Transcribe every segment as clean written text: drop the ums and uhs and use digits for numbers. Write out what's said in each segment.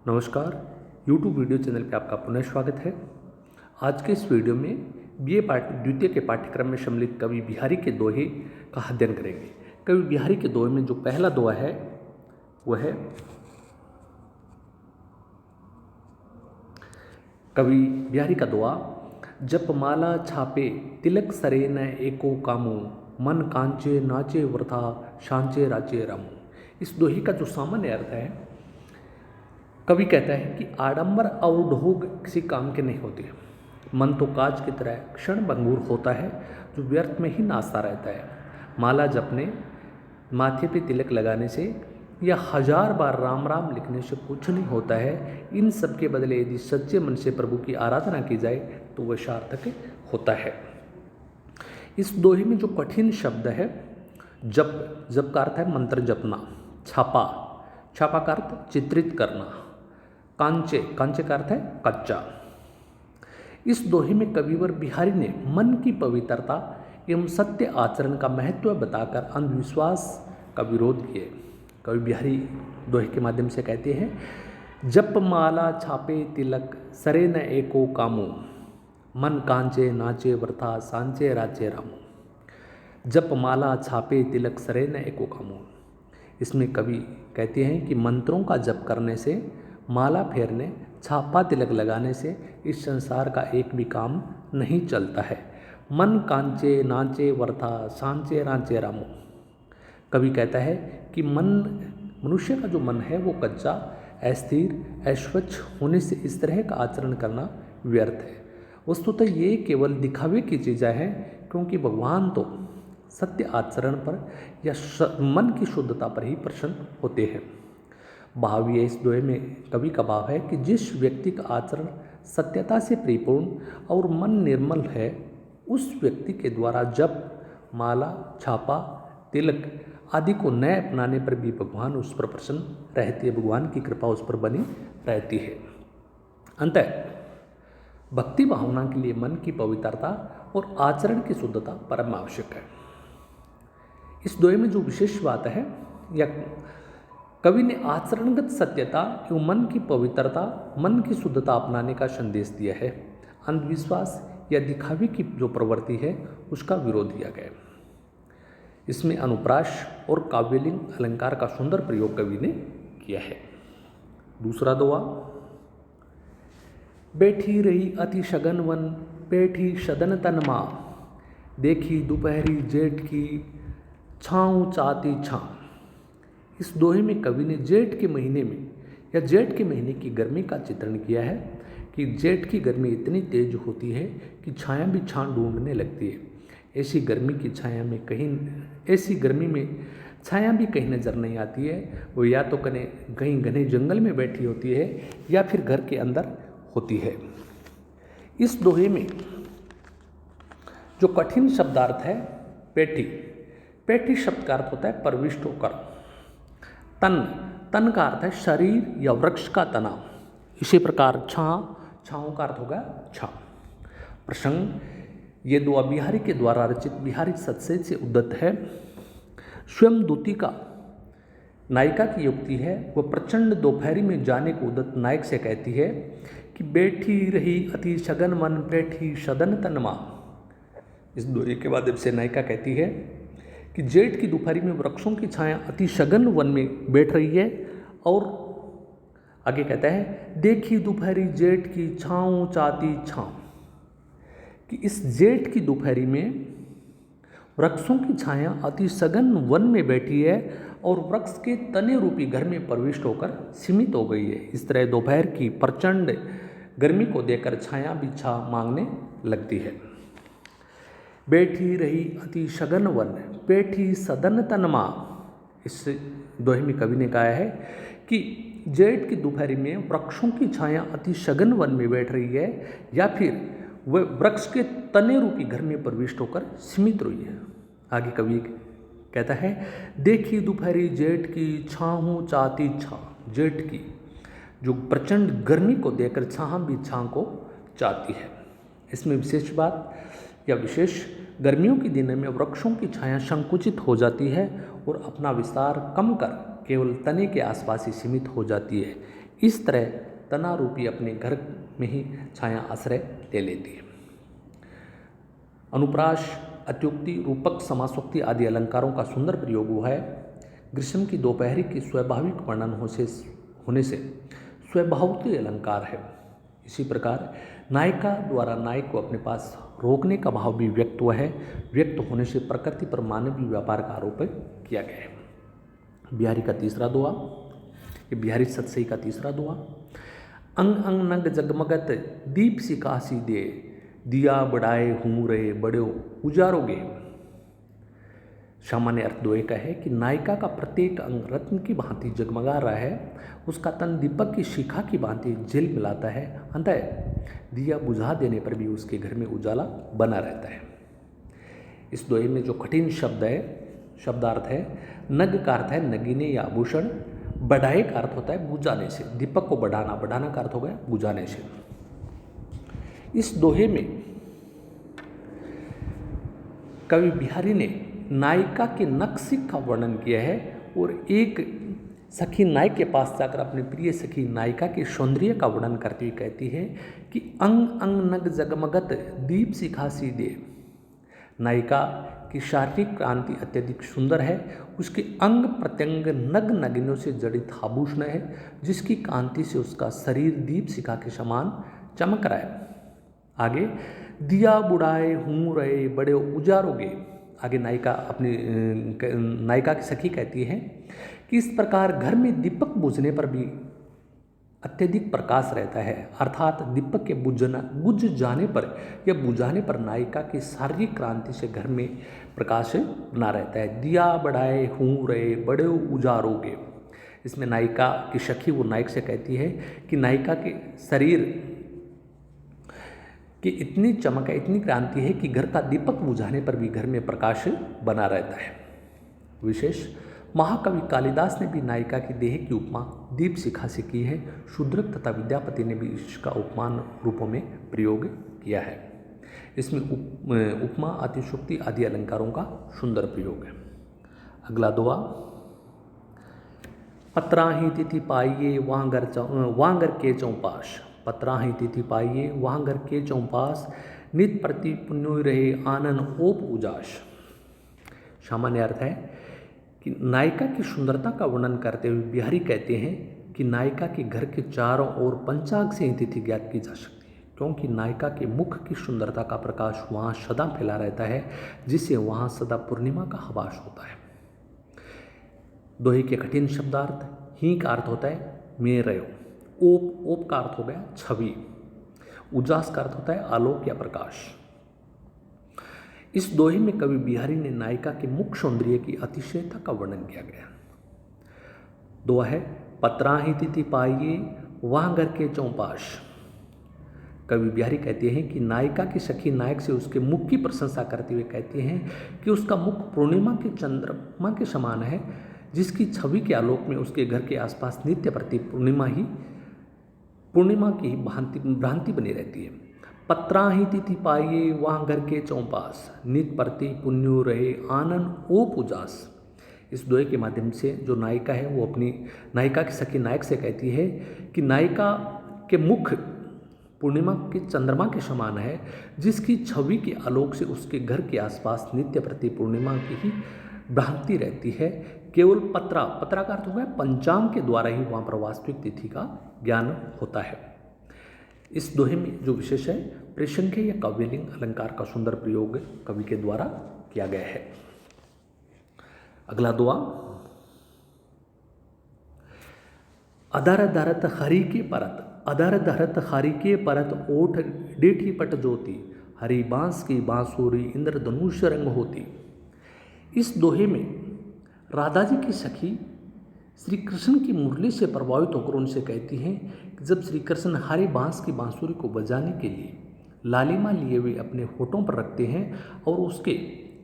नमस्कार, YouTube video channel पे आपका पुनः स्वागत है। आज के इस वीडियो में बीए द्वितीय के पाठ्यक्रम में सम्मिलित कवि बिहारी के दोहे का अध्ययन करेंगे। कवि बिहारी के दोहे में जो पहला दोहा है वह है कवि बिहारी का दोहा। जप माला छापे तिलक सरे न एको कामू, मन कांचे नाचे वृथा सांचे राचे रामू। इस दोहे का जो सामान्य अर्थ है, कवि कहता है कि आडंबर और ढोंग किसी काम के नहीं होते। मन तो काज की तरह क्षण भंगुर होता है, जो व्यर्थ में ही नाचता रहता है। माला जपने, माथे पे तिलक लगाने से या 1000 बार राम राम लिखने से कुछ नहीं होता है। इन सब के बदले यदि सच्चे मन से प्रभु की आराधना की जाए तो वह सार्थक होता है। इस दोहे में जो कठिन शब्द है जप, जप का अर्थ है मंत्र जपना। छापा, छापा का अर्थ चित्रित करना। कांचे, कांचे का अर्थ है कच्चा। इस दोहे में कविवर बिहारी ने मन की पवित्रता एवं सत्य आचरण का महत्व बताकर अंधविश्वास का विरोध किए। कवि बिहारी दोहे के माध्यम से कहते हैं, जप माला छापे तिलक सरे न एको कामू, मन कांचे नाचे वृथा सांचे राचे रामू। जप माला छापे तिलक सरे न एको कामू। इसमें कवि कहते हैं कि मंत्रों का जप करने से, माला फेरने, छापा तिलक लगाने से इस संसार का एक भी काम नहीं चलता है। मन कांचे नाचे वृथा सांचे राचे रामू। कवि कहता है कि मनुष्य का जो मन है वो कच्चा, अस्थिर, अस्वच्छ होने से इस तरह का आचरण करना व्यर्थ है। वस्तुतः ये केवल दिखावे की चीज़ें हैं, क्योंकि भगवान तो सत्य आचरण पर या मन की शुद्धता पर ही प्रसन्न होते हैं। भाव ये इस दोहे में कवि का भाव है कि जिस व्यक्ति का आचरण सत्यता से परिपूर्ण और मन निर्मल है, उस व्यक्ति के द्वारा जप, माला, छापा, तिलक आदि को नए अपनाने पर भी भगवान उस पर प्रसन्न रहती है, भगवान की कृपा उस पर बनी रहती है। अंततः भक्ति भावना के लिए मन की पवित्रता और आचरण की शुद्धता परम आवश्यक है। इस दोहे में जो विशेष बात है, या कवि ने आचरणगत सत्यता एवं मन की पवित्रता, मन की शुद्धता अपनाने का संदेश दिया है। अंधविश्वास या दिखावे की जो प्रवृत्ति है उसका विरोध किया गया। इसमें अनुप्रास और काव्यलिंग अलंकार का सुंदर प्रयोग कवि ने किया है। दूसरा दोहा, बैठी रही अति सघन वन, बैठी सदन तन माँ, देखी दोपहरी जेठ की छाँव चाहती छाँ। इस दोहे में कवि ने जेठ के महीने में या जेठ के महीने की गर्मी का चित्रण किया है कि जेठ की गर्मी इतनी तेज होती है कि छाया भी छां ढूंढने लगती है। ऐसी गर्मी में छाया भी कहीं नज़र नहीं आती है। वो या तो कहीं घने जंगल में बैठी होती है या फिर घर के अंदर होती है। इस दोहे में जो कठिन शब्दार्थ है पेठी, पेठी शब्द का अर्थ होता है प्रविष्ट होकर। तन, तन का अर्थ है शरीर या वृक्ष का तना। इसी प्रकार छाँ, छाँव का अर्थ होगा छाँ। प्रसंग, ये दोहा बिहारी के द्वारा रचित बिहारी सत्संग से उद्धत है। स्वयं दूती का नायिका की युक्ति है। वह प्रचंड दोपहरी में जाने को उद्धत नायक से कहती है कि बैठी रही अति सघन मन, बैठी सदन तन माँ। इस दोहे के बाद से नायिका कहती है कि जेठ की दोपहरी में वृक्षों की छाया अति सघन वन में बैठ रही है, और आगे कहता है, देखी दोपहरी जेठ की छाँव चाहती छाँ। कि इस जेठ की दोपहरी में वृक्षों की छाया अति सघन वन में बैठी है और वृक्ष के तने रूपी घर में प्रविष्ट होकर सीमित हो गई है। इस तरह दोपहर की प्रचंड गर्मी को देखकर छाया भी छा मांगने लगती है। बैठी रही अति सघन वन, बैठी सदन तन माँ। इस दोहे में कवि ने कहा है कि जेठ की दोपहरी में वृक्षों की छाया अति सघन वन में बैठ रही है, या फिर वह वृक्ष के तने रूपी घर में प्रविष्ट होकर सीमित रही है। आगे कवि कहता है, देखी दोपहरी जेठ की छाँव चाहती छाँ। जेठ की जो प्रचंड गर्मी को देखकर छाँ भी छाँ को चाहती है। इसमें विशेष बात या विशेष गर्मियों के दिनों में वृक्षों की छाया संकुचित हो जाती है और अपना विस्तार कम कर केवल तने के आसपास ही सीमित हो जाती है। इस तरह तना रूपी अपने घर में ही छाया आश्रय ले लेती है। अनुप्रास, अत्युक्ति, रूपक, समासोक्ति आदि अलंकारों का सुंदर प्रयोग हुआ है। ग्रीष्म की दोपहरी की स्वाभाविक वर्णन होने से स्वभावती अलंकार है। इसी प्रकार नायिका द्वारा नायक को अपने पास रोकने का भाव भी व्यक्त हुआ है। व्यक्त होने से प्रकृति पर मानवीय व्यापार का आरोप किया गया है। बिहारी का तीसरा दोहा, ये बिहारी सतसई का तीसरा दोहा। अंग अंग नग जगमगत दीप सी कासी दे, दिया बढ़ाए हूँ रहे बड़े उजारोगे। सामान्य अर्थ दोहे का है कि नायिका का प्रत्येक अंग रत्न की भांति जगमगा रहा है, उसका तन दीपक की शिखा की भांति झिल मिलाता है, अतः दिया बुझा देने पर भी उसके घर में उजाला बना रहता है। इस दोहे में जो कठिन शब्दार्थ है, नग का अर्थ है नगीने या आभूषण, बढ़ाए का अर्थ होता है बुझाने से, दीपक को बढ़ाना, बढ़ाना का अर्थ हो गया बुझाने से। इस दोहे में कवि बिहारी ने नायिका के नक्सिक का वर्णन किया है और एक सखी नायक के पास जाकर अपनी प्रिय सखी नायिका के सौंदर्य का वर्णन करती हुई कहती है कि अंग अंग नग जगमगत दीप सिखासी दे। नायिका की शारीरिक क्रांति अत्यधिक सुंदर है, उसके अंग प्रत्यंग नग नगिनों से जड़ित आभूषण है, जिसकी कांति से उसका शरीर दीप शिखा के समान चमक रहा है। आगे दिया बुढ़ाए हूँ रहे बड़े उजारोगे। आगे नायिका अपनी नायिका की सखी कहती है कि इस प्रकार घर में दीपक बुझने पर भी अत्यधिक प्रकाश रहता है, अर्थात दीपक के बुझ जाने पर या बुझाने पर नायिका की शारीरिक क्रांति से घर में प्रकाश बना रहता है। दिया बढ़ाए हूँ रहे बड़े उजारोगे। इसमें नायिका की सखी वो नायक से कहती है कि नायिका के शरीर कि इतनी चमक है, इतनी क्रांति है कि घर का दीपक बुझाने पर भी घर में प्रकाश बना रहता है। विशेष महाकवि कालिदास ने भी नायिका की देह की उपमा दीप शिखा से की है। शूद्रक तथा विद्यापति ने भी इसका उपमान रूपों में प्रयोग किया है। इसमें उपमा, अतिशोक्ति आदि अलंकारों का सुंदर प्रयोग है। अगला दोहा, पत्राही तिथि पाइये वांगर के चौपाश। पत्राही तिथि पाइये वांगर के चौपास, नित प्रति पुण्य रहे आनन ओप उजास। सामान्य अर्थ है कि नायिका की सुंदरता का वर्णन करते हुए बिहारी कहते हैं कि नायिका के घर के चारों ओर पंचांग से ही तिथि ज्ञात की जा सकती है, क्योंकि नायिका के मुख की सुंदरता का प्रकाश वहाँ सदा फैला रहता है, जिससे वहाँ सदा पूर्णिमा का आभास होता है। दोहे के कठिन शब्दार्थ, ही का अर्थ होता है में रहो, ओप का अर्थ हो गया छवि, उजास का अर्थ होता है आलोक या प्रकाश। इस दोहे में कवि बिहारी ने नायिका के मुख सौंदर्य की अतिशयता का वर्णन किया गया। दोहा है, पत्राही तिथि पाइये वहाँ घर के चौपाश। कवि बिहारी कहते हैं कि नायिका की सखी नायक से उसके मुख की प्रशंसा करते हुए कहते हैं कि उसका मुख पूर्णिमा के चंद्रमा के समान है, जिसकी छवि के आलोक में उसके घर के आसपास नित्य प्रति पूर्णिमा की भ्रांति बनी रहती है। पत्राही तिथि पाइये वहाँ घर के चौपास, नित प्रति पुण्यो रहे आनन ओप उजास। इस दोहे के माध्यम से जो नायिका है वो अपनी नायिका की सखी नायक से कहती है कि नायिका के मुख पूर्णिमा के चंद्रमा के समान है, जिसकी छवि के आलोक से उसके घर के आसपास नित्य प्रति पूर्णिमा की ही भ्रांति रहती है। केवल पत्रा का अर्थ होगा पंचांग के द्वारा ही वहाँ पर वास्तविक तिथि का ज्ञान होता है। इस दोहे में जो विशेष है, प्रसंख्य या काव्यलिंग अलंकार का सुंदर प्रयोग कवि के द्वारा किया गया है। अगला दोहा, अधर धरत हरि के परत, अधर धरत हरि के परत ओठ डेठी पट ज्योति, हरि बांस की बांसुरी इंद्रधनुष रंग होती। इस दोहे में राधा जी की सखी श्री कृष्ण की मुरली से प्रभावित होकर उनसे कहती हैं कि जब श्री कृष्ण हरे बांस की बांसुरी को बजाने के लिए लालिमा लिए हुए अपने होठों पर रखते हैं और उसके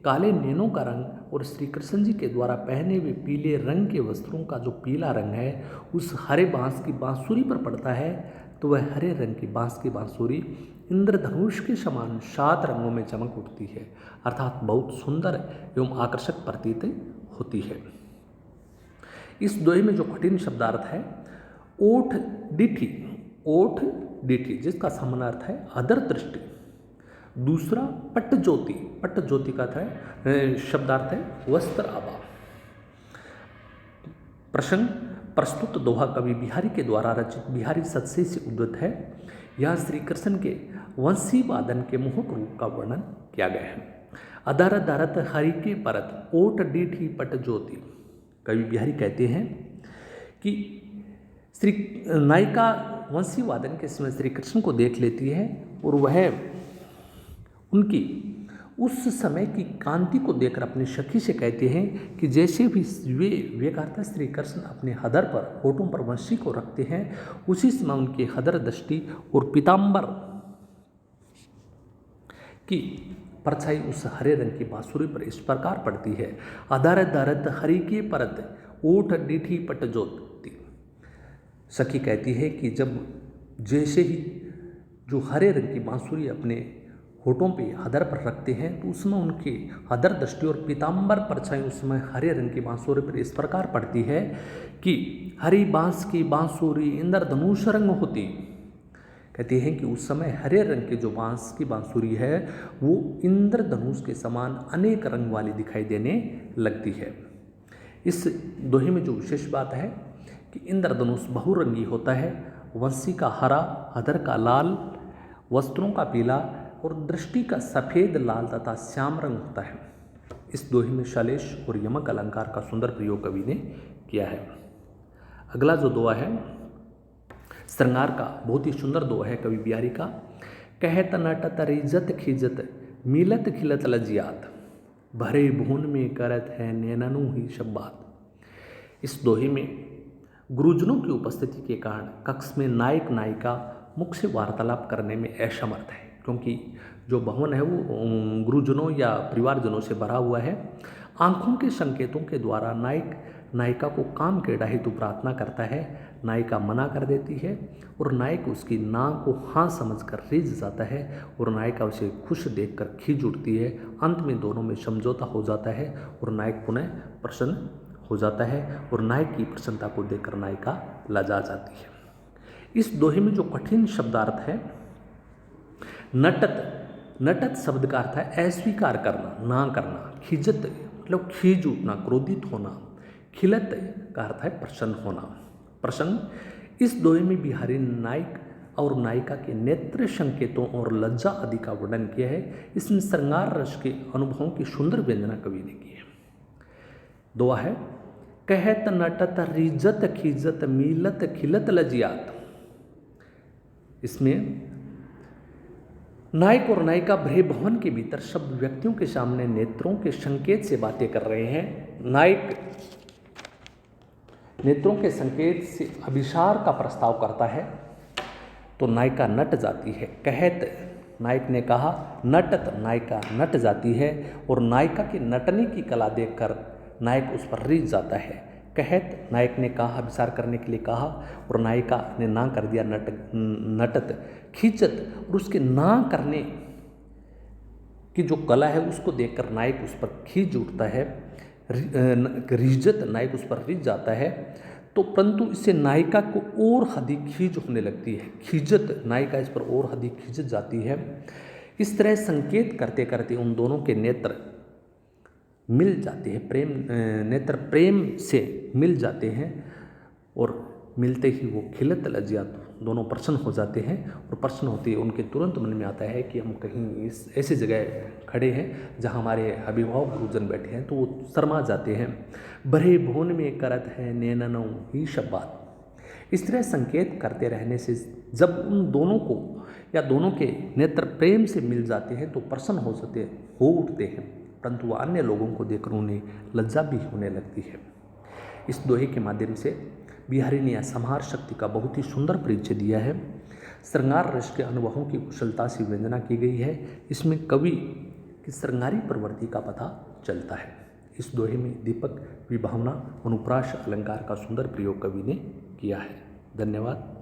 काले नैनों का रंग और श्री कृष्ण जी के द्वारा पहने हुए पीले रंग के वस्त्रों का जो पीला रंग है उस हरे बांस की बांसुरी पर पड़ता है, तो वह हरे रंग की बांस की बांसुरी इंद्रधनुष के समान 7 रंगों में चमक उठती है, अर्थात बहुत सुंदर एवं आकर्षक प्रतीत होती है। इस दोहे में जो कठिन शब्दार्थ है ओठ डीठी, ओठ डीठी जिसका सामान्य अर्थ है अधर दृष्टि। दूसरा पट्टज्योति, पट्टज्योति का अर्थ है शब्दार्थ है वस्त्र आभा। प्रसंग प्रस्तुत दोहा कवि बिहारी के द्वारा रचित बिहारी सदसे से उद्धृत है। यहाँ श्री कृष्ण के वंशी वादन के मोहक रूप का वर्णन किया गया है। अदारत दारत हरि के परत ओट डीठी पट ज्योति। कवि बिहारी कहते हैं कि श्री नायिका वंशी वादन के समय श्री कृष्ण को देख लेती है और वह उनकी उस समय की कांति को देखकर अपनी सखी से कहते हैं कि जैसे भी वे कहता श्री कृष्ण अपने हदर पर होठों पर वंशी को रखते हैं, उसी समय उनकी हदर दृष्टि और पीताम्बर की परछाई उस हरे रंग की बांसुरी पर इस प्रकार पड़ती है। अदारत दारत हरि के परत ओठ डीठी पट ज्योति। सखी कहती है कि जब जैसे ही जो हरे रंग की बांसुरी अपने होठों पे हदर पर रखते हैं तो उसमें उनकी हदर दृष्टि और पीताम्बर परछाई उसमें हरे रंग की बांसुरी पर इस प्रकार पड़ती है कि हरी बांस की बांसुरी इंद्रधनुष रंग होती। कहते हैं कि उस समय हरे रंग की जो बांस की बांसुरी है वो इंद्रधनुष के समान अनेक रंग वाली दिखाई देने लगती है। इस दोहे में जो विशेष बात है कि इंद्रधनुष बहुरंगी होता है। वंशी का हरा, हदर का लाल, वस्त्रों का पीला और दृष्टि का सफ़ेद, लाल तथा श्याम रंग होता है। इस दोहे में शलेष और यमक अलंकार का सुंदर प्रयोग कवि ने किया है। अगला जो दोहा है श्रृंगार का, बहुत ही सुंदर दोहा है कवि बिहारी का। कहत नटत रिजत खिजत मिलत खिलत लजियात भरे भुवन में करत है नैननु ही शब्बात। इस दोहे में गुरुजनों की उपस्थिति के कारण कक्ष में नायक नायिका मुख से वार्तालाप करने में असमर्थ है, क्योंकि जो भवन है वो गुरुजनों या परिवारजनों से भरा हुआ है। आंखों के संकेतों के द्वारा नायक नायिका को काम क्रीड़ा हेतु प्रार्थना करता है। नायिका मना कर देती है और नायक उसकी ना को हाँ समझकर रिझ जाता है और नायिका उसे खुश देखकर खींच उठती है। अंत में दोनों में समझौता हो जाता है और नायक पुनः प्रसन्न हो जाता है और नायक की प्रसन्नता को देखकर नायिका लजा जाती है। इस दोहे में जो कठिन शब्दार्थ है नटत, नटत शब्द का अर्थ है अस्वीकार करना, ना करना। खिजत मतलब खींच उठना, क्रोधित होना। खिलत का अर्थ है प्रसन्न होना। प्रसंग इस दोहे में बिहारी नायक और नायिका के नेत्र संकेतों और लज्जा आदि का वर्णन किया है। इसमें श्रृंगार रस के अनुभवों की सुंदर व्यंजना कवि ने की है। दोहा है कहत नटत रिजत खिजत मिलत खिलत लजियात। इसमें नायक और नायिका भरे भवन के भीतर सब व्यक्तियों के सामने नेत्रों के संकेत से बातें कर रहे हैं। नायक नेत्रों के संकेत से अभिसार का प्रस्ताव करता है तो नायिका नट जाती है। कहत नायक ने कहा, नटत नायिका नट जाती है और नायिका के नटने की कला देखकर नायक उस पर रिझ जाता है। कहत नायक ने कहा, अभिसार करने के लिए कहा और नायिका ने ना कर दिया। नटत खींचत और उसके ना करने की जो कला है उसको देखकर नायक उस पर खींच उठता है। रिजत नायक उस पर रिझ जाता है तो परंतु इससे नायिका को और अधिक खींच होने लगती है। खींचत नायिका इस पर और अधिक खींच जाती है। इस तरह संकेत करते करते उन दोनों के नेत्र मिल जाते हैं। प्रेम नेत्र प्रेम से मिल जाते हैं और मिलते ही वो खिलत लज्जात दोनों प्रसन्न हो जाते हैं और प्रसन्न होते ही उनके तुरंत मन में आता है कि हम कहीं इस ऐसी जगह खड़े हैं जहाँ हमारे अभिभावक गुरुजन बैठे हैं, तो वो शर्मा जाते हैं। भरे भुवन में करत है नैननु ही शब्बात। इस तरह संकेत करते रहने से जब उन दोनों को या दोनों के नेत्र प्रेम से मिल जाते हैं तो प्रसन्न हो उठते हैं, परंतु अन्य लोगों को देखकर उन्हें लज्जा भी होने लगती है। इस दोहे के माध्यम से बिहारी ने संहार शक्ति का बहुत ही सुंदर परिचय दिया है। श्रृंगार रस के अनुभवों की कुशलता से व्यंजना की गई है। इसमें कवि की श्रृंगारी प्रवृत्ति का पता चलता है। इस दोहे में दीपक, विभावना, अनुप्रास अलंकार का सुंदर प्रयोग कवि ने किया है। धन्यवाद।